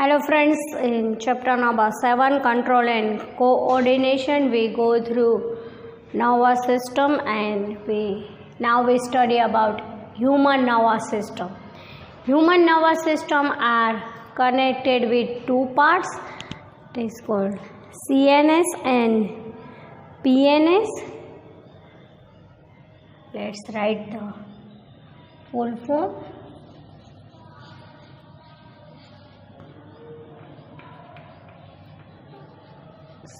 Hello friends, in chapter number 7 control and coordination we go through nervous system and we study about human nervous system. Human nervous system are connected with two parts. It is called CNS and PNS. Let's write the full form.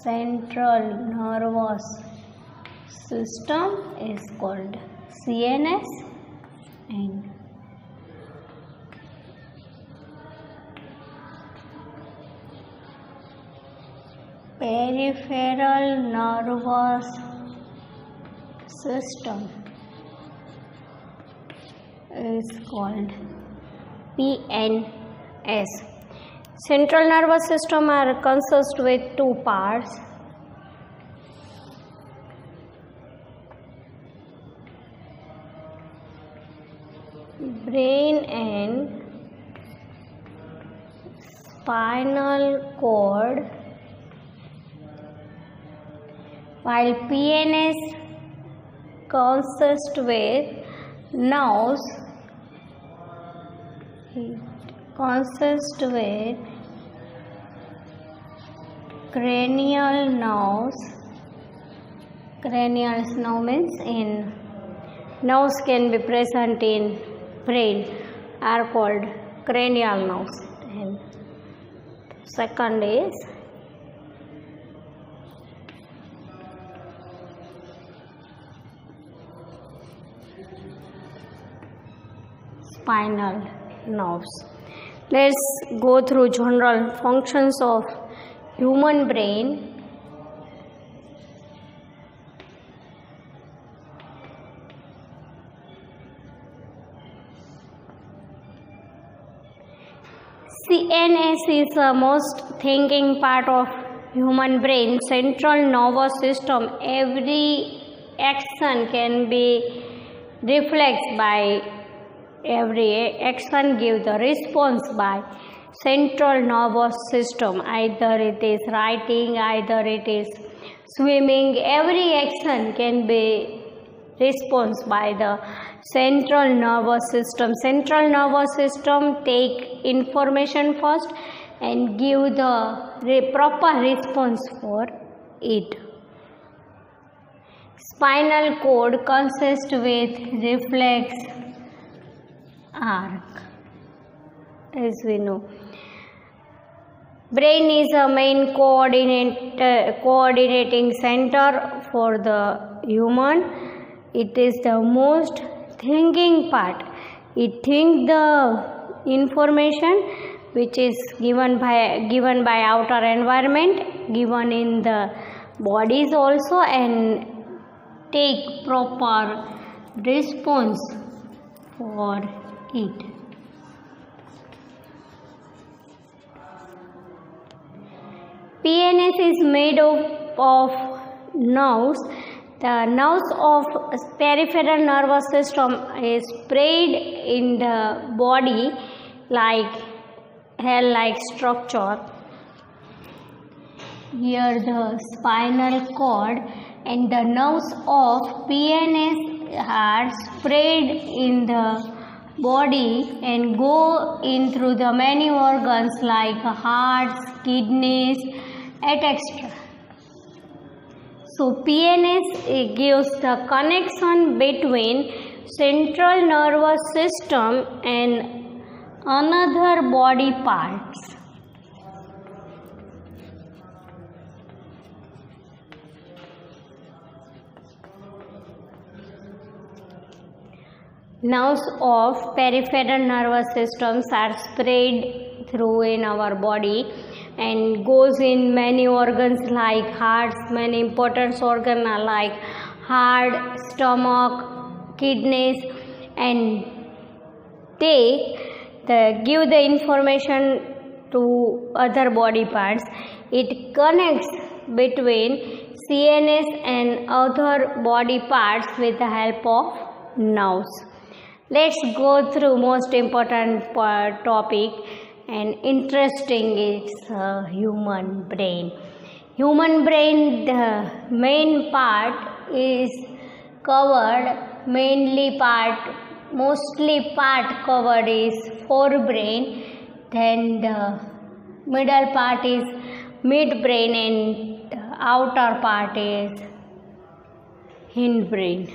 Central nervous system is called CNS and peripheral nervous system is called PNS. Central nervous system are consist with two parts. Brain and spinal cord, while PNS consists with nerves. Consists with cranial nerves. Cranial nerve means in nerves can be present in brain are called cranial nerves. And second is spinal nerves. Let's go through general functions of human brain. CNS is the most thinking part of human brain. Central nervous system. Every action can be reflected by every action give the response by central nervous system. Either it is writing, either it is swimming. Every action can be response by the central nervous system. Central nervous system take information first and give the proper response for it. Spinal cord consists with reflex arc, as we know. Brain is a main coordinating center for the human. It is the most thinking part. It thinks the information which is given by outer environment, given in the bodies also, and take proper response for it. PNS is made of nerves. The nerves of peripheral nervous system is spread in the body like hair-like structure. Here the spinal cord and the nerves of PNS are spread in the body and go in through the many organs like hearts, kidneys, etc. So PNS gives the connection between central nervous system and another body parts. Nerves of peripheral nervous systems are spread through in our body and goes in many organs like hearts. Many important organs are like heart, stomach, kidneys, and give the information to other body parts. It connects between CNS and other body parts with the help of nerves. Let's go through most important topic, and interesting is human brain. Human brain, the main part is covered, mostly part covered is forebrain, then the middle part is midbrain and the outer part is hindbrain.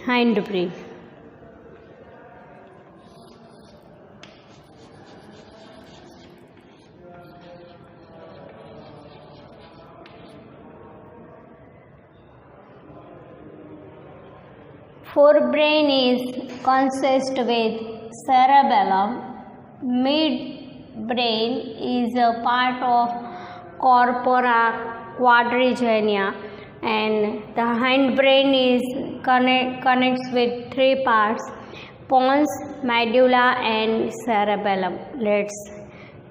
Forebrain is consist with cerebellum. Midbrain is a part of corpora quadrigenea, and the hindbrain is connects with three parts: pons, medulla, and cerebellum. Let's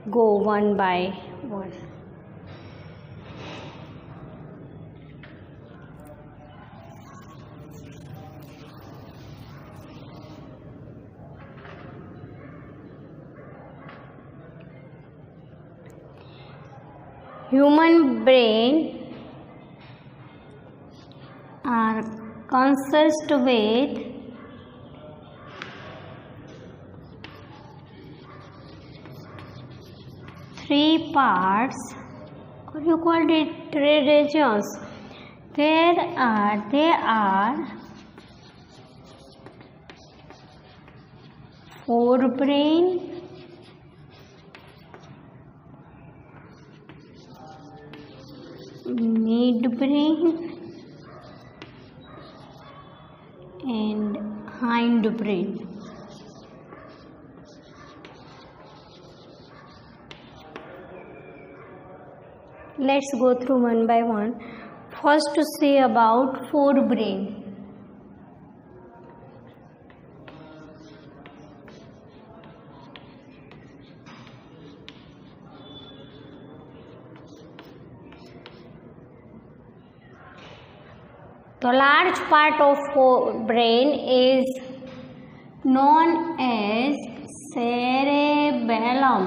go one by one. Human brain are consist with three parts, or you called it three regions. They are forebrain, midbrain, and hindbrain. Let's go through one by one. First, to see about forebrain. The large part of brain is known as cerebellum.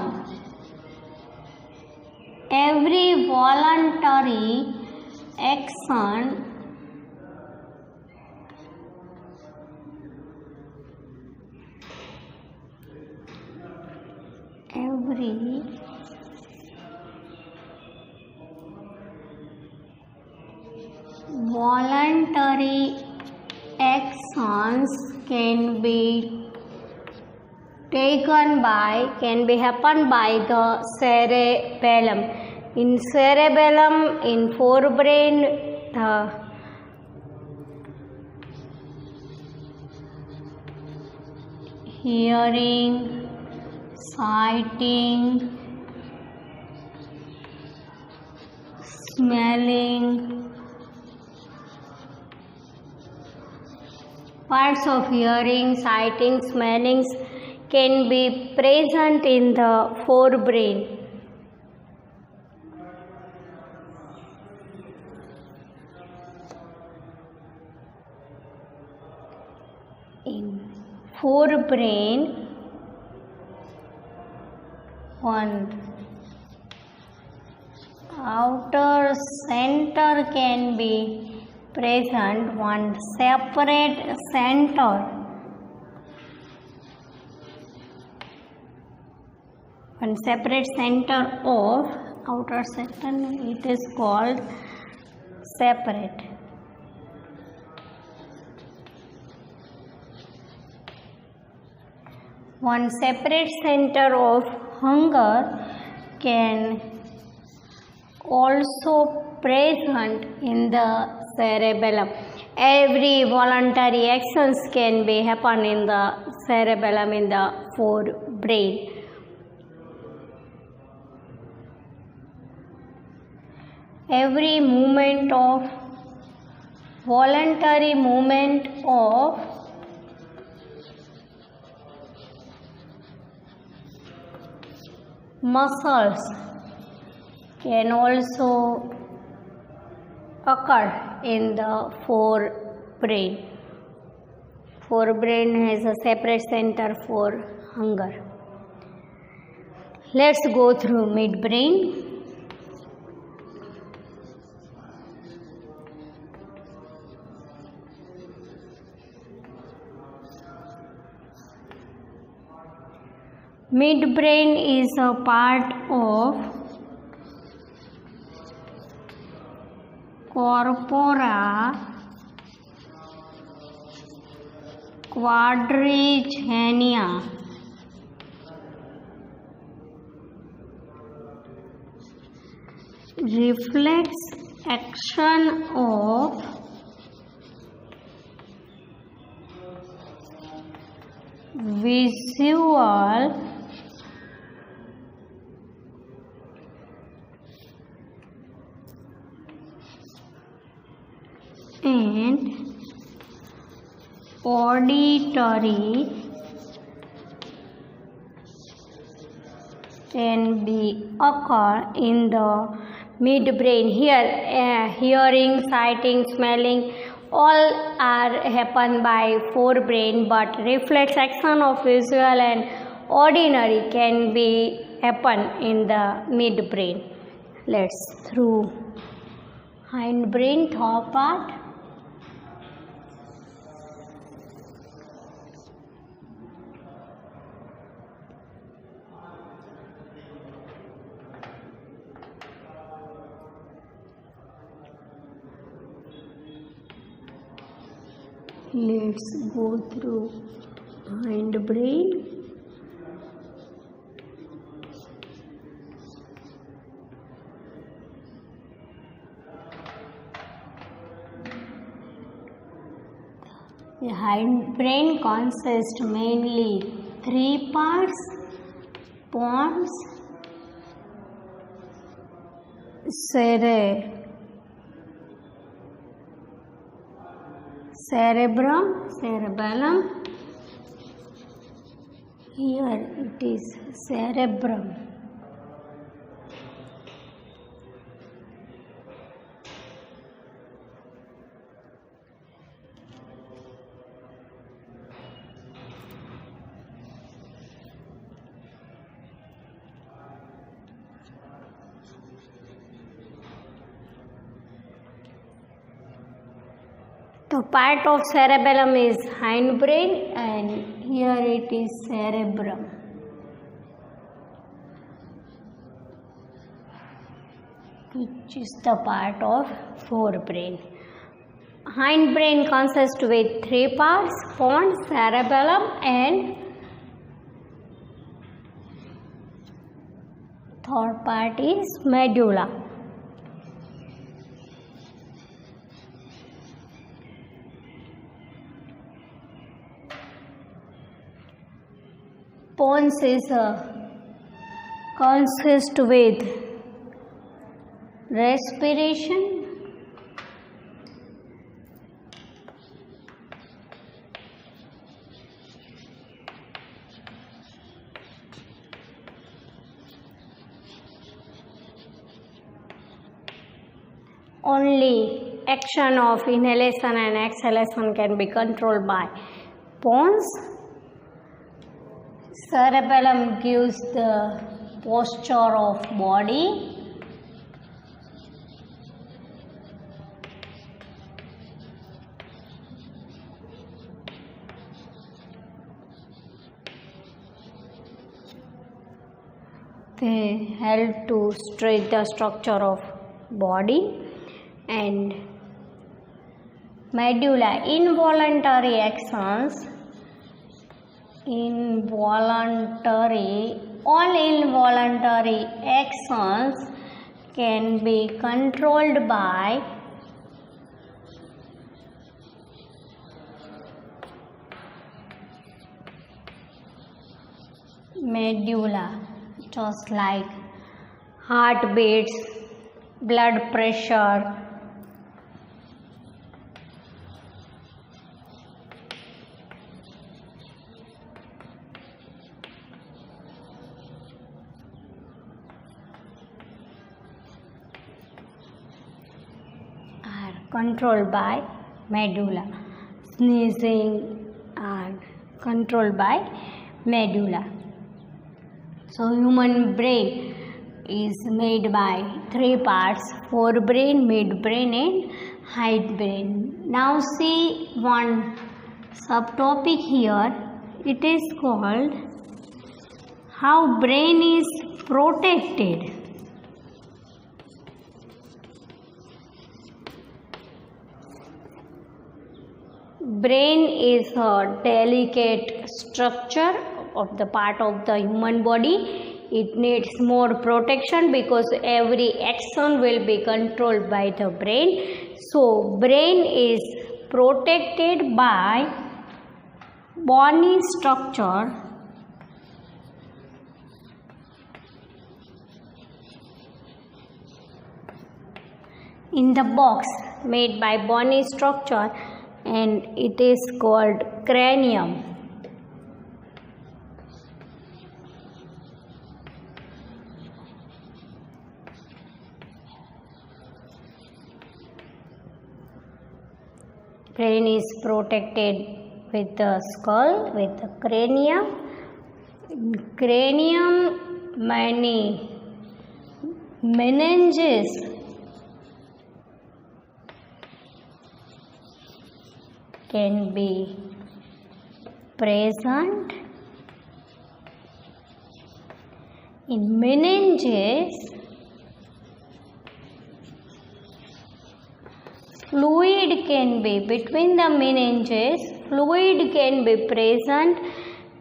Every voluntary action voluntary actions can be happen by the cerebellum. In cerebellum, in forebrain, the hearing, sighting, smelling, parts of hearing, sighting, smelling can be present in the forebrain. In forebrain, one outer center can be present, one separate center. One separate center of outer center, it is called separate. One separate center of hunger can also present in the cerebellum. Every voluntary actions can be happen in the cerebellum, in the forebrain. Every voluntary movement of muscles can also occur in the forebrain. Forebrain has a separate center for hunger. Let's go through midbrain. Midbrain is a part of corpora quadrigenea. Reflects action of visual and auditory can be occur in the midbrain. Here hearing, sighting, smelling all are happen by forebrain, but reflex action of visual and auditory can be happen in the midbrain. Let's through hindbrain, top part. Let's go through hindbrain. The hindbrain consists mainly three parts: pons, cerebellum. Here it is cerebrum. The part of cerebellum is hindbrain and here it is cerebrum. Which is the part of forebrain. Hindbrain consists with three parts: pons, cerebellum and third part is medulla. Pons consists with respiration, only action of inhalation and exhalation can be controlled by pons. Cerebellum gives the posture of body. They help to stretch the structure of body. And medulla, involuntary actions. All involuntary actions can be controlled by medulla, just like heartbeats, blood pressure, controlled by medulla. Sneezing are controlled by medulla. So human brain is made by three parts: forebrain, midbrain and hindbrain. Now see one subtopic here. It is called how brain is protected. Brain is a delicate structure of the part of the human body. It needs more protection because every action will be controlled by the brain. So brain is protected by bony structure in the box made by bony structure, and it is called cranium. Brain is protected with the skull, with the cranium. In cranium, many meninges can be present. In meninges, fluid can be between the meninges. Fluid can be present.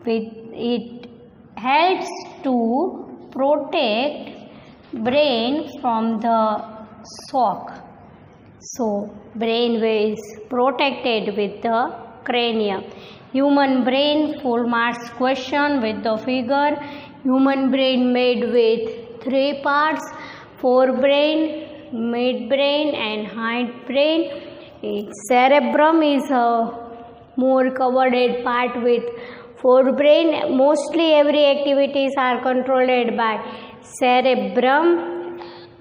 It helps to protect brain from the shock. So brain is protected with the cranium. Human brain, full marks question with the figure. Human brain made with three parts: forebrain, midbrain and hindbrain. Cerebrum is a more covered part with forebrain. Mostly every activities are controlled by cerebrum.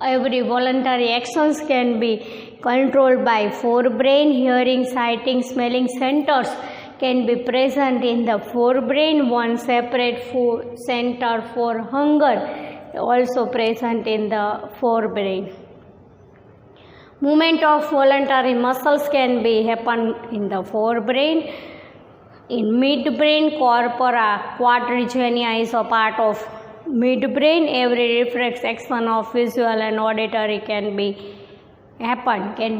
Every voluntary actions can be controlled by forebrain. Hearing, sighting, smelling centers can be present in the forebrain. One separate center for hunger also present in the forebrain. Movement of voluntary muscles can be happen in the forebrain. In midbrain, corpora quadrigenea is a part of midbrain. Every reflex action of visual and auditory can be occur in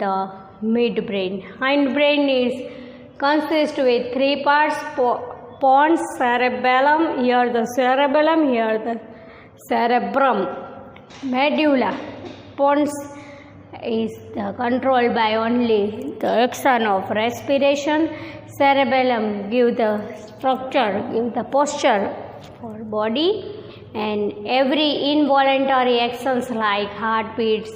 the midbrain. Hindbrain is consist with three parts: pons, cerebellum, here the cerebellum, here the cerebrum. Medulla. Pons is controlled by only the action of respiration. Cerebellum give the structure, give the posture for body, and every involuntary actions like heartbeats,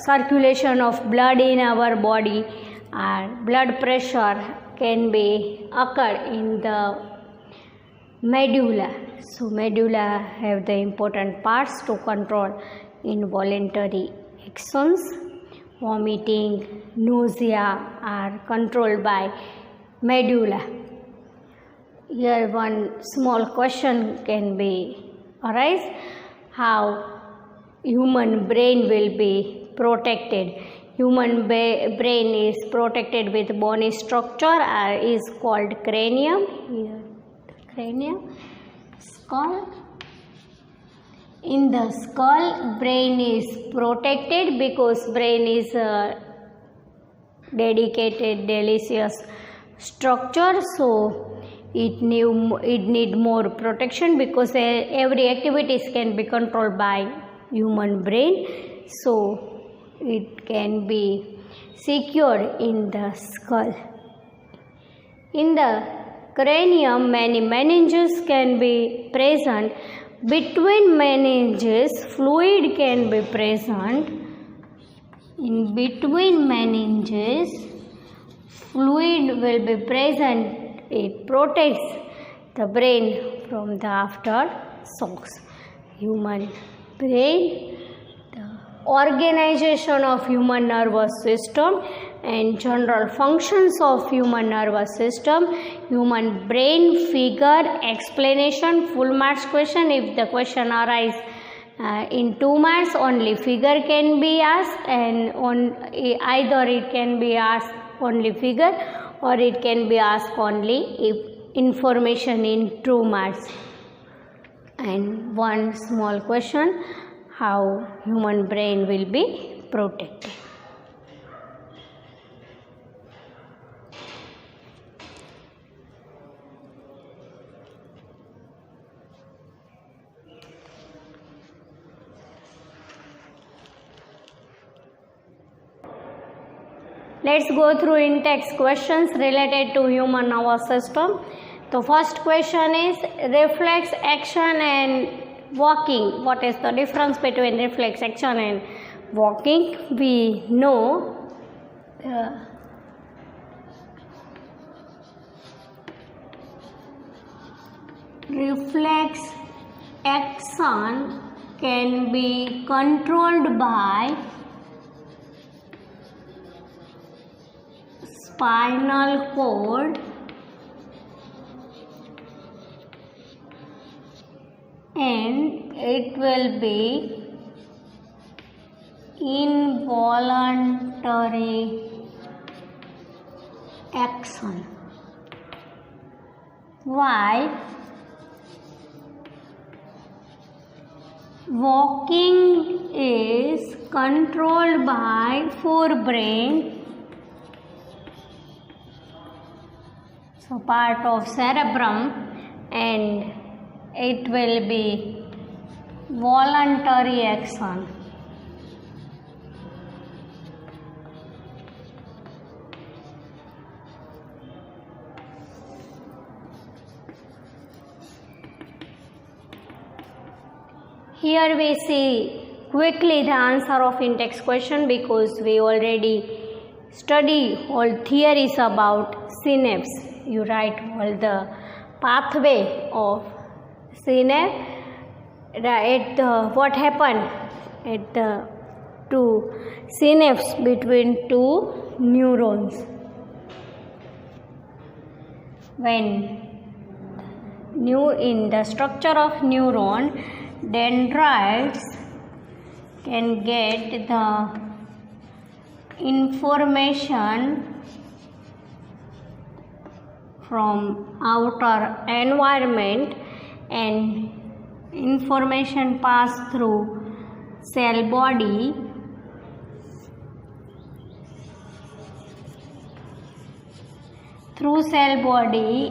circulation of blood in our body, and blood pressure can be occur in the medulla. So medulla have the important parts to control involuntary actions. Vomiting, nausea are controlled by medulla. Here one small question can be arise: how human brain will be protected? Human brain is protected with bony structure, is called cranium. Here cranium, skull. In the skull, brain is protected because brain is a dedicated, delicious structure. So it need more protection because every activities can be controlled by human brain. So it can be secured in the skull. In the cranium, many meninges can be present. Between meninges, fluid can be present. In between meninges, fluid will be present. It protects the brain from the after shocks. Human brain, the organization of human nervous system. and general functions of human nervous system, human brain, figure, explanation, full marks question. If the question arise in 2 marks, only figure can be asked, and on either it can be asked only figure or it can be asked only if information in 2 marks. And one small question, how human brain will be protected. Let's go through in-text questions related to human nervous system. The first question is reflex action and walking. What is the difference between reflex action and walking? We know reflex action can be controlled by spinal cord and it will be involuntary action. While walking is controlled by forebrain, so part of cerebrum, and it will be voluntary action. Here we see quickly the answer of in-text question, because we already study all theories about synapse. You write all the pathway of synapse, what happened at the two synapse between two neurons. When in the structure of neuron, dendrites can get the information from outer environment, and information pass through cell body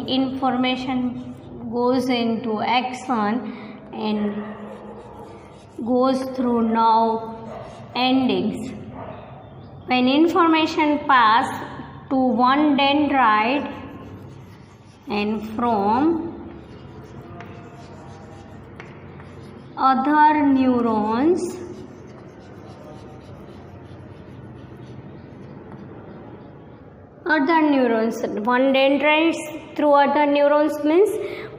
information goes into axon and goes through nerve endings. When information pass to one dendrite and from other neurons, one dendrite through other neurons means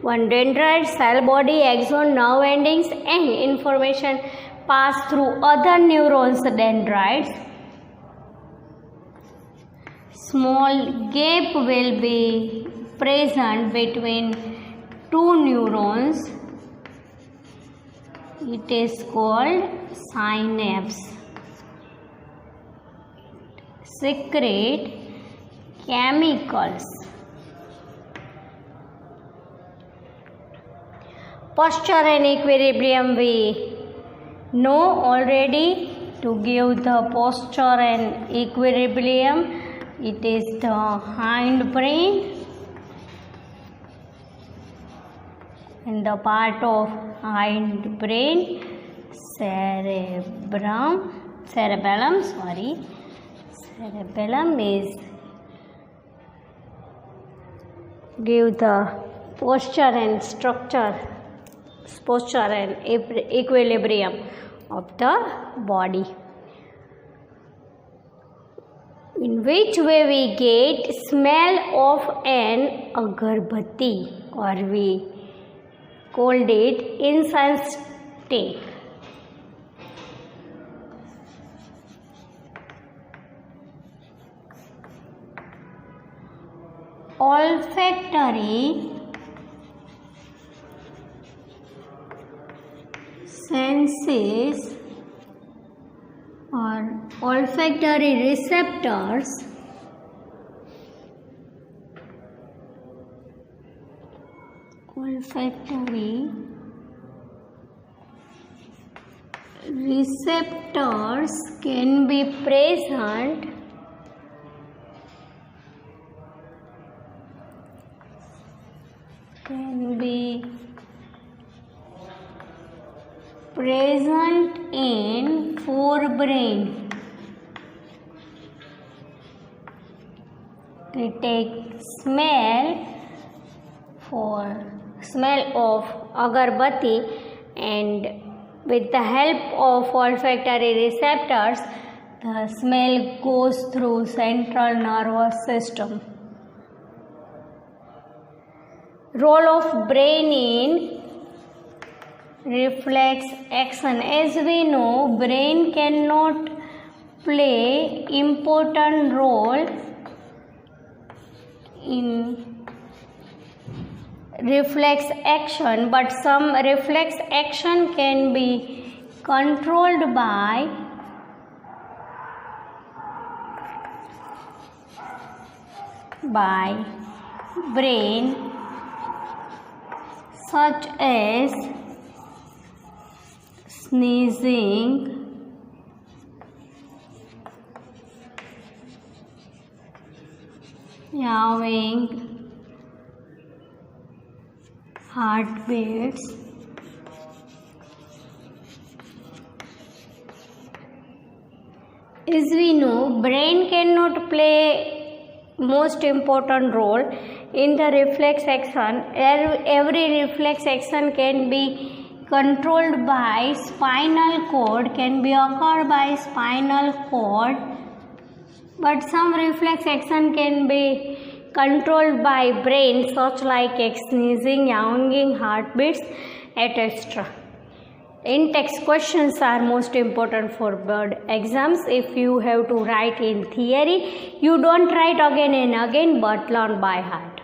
one dendrite, cell body, axon, nerve endings, and information pass through other neurons dendrites. Small gap will be present between two neurons. It is called synapse. Secrete chemicals. Posture and equilibrium we know already. To give the posture and equilibrium, it is the hind brain, and the part of hind brain, cerebellum is give the posture and equilibrium of the body. In which way we get smell of an agarbatti, or we called it incense stick. olfactory senses or olfactory receptors can be present in forebrain. We take smell of agarbatti, and with the help of olfactory receptors, the smell goes through central nervous system. Role of brain in reflex action. As we know, brain cannot play important role in reflex action, but some reflex action can be controlled by brain, such as sneezing, yawning, heartbeats. As we know, brain cannot play most important role in the reflex action. Every reflex action can be controlled by spinal cord, can be occurred by spinal cord, but some reflex action can be controlled by brain, such like sneezing, yawning, heartbeats, etc. In-text questions are most important for board exams. If you have to write in theory, you don't write again and again but learn by heart.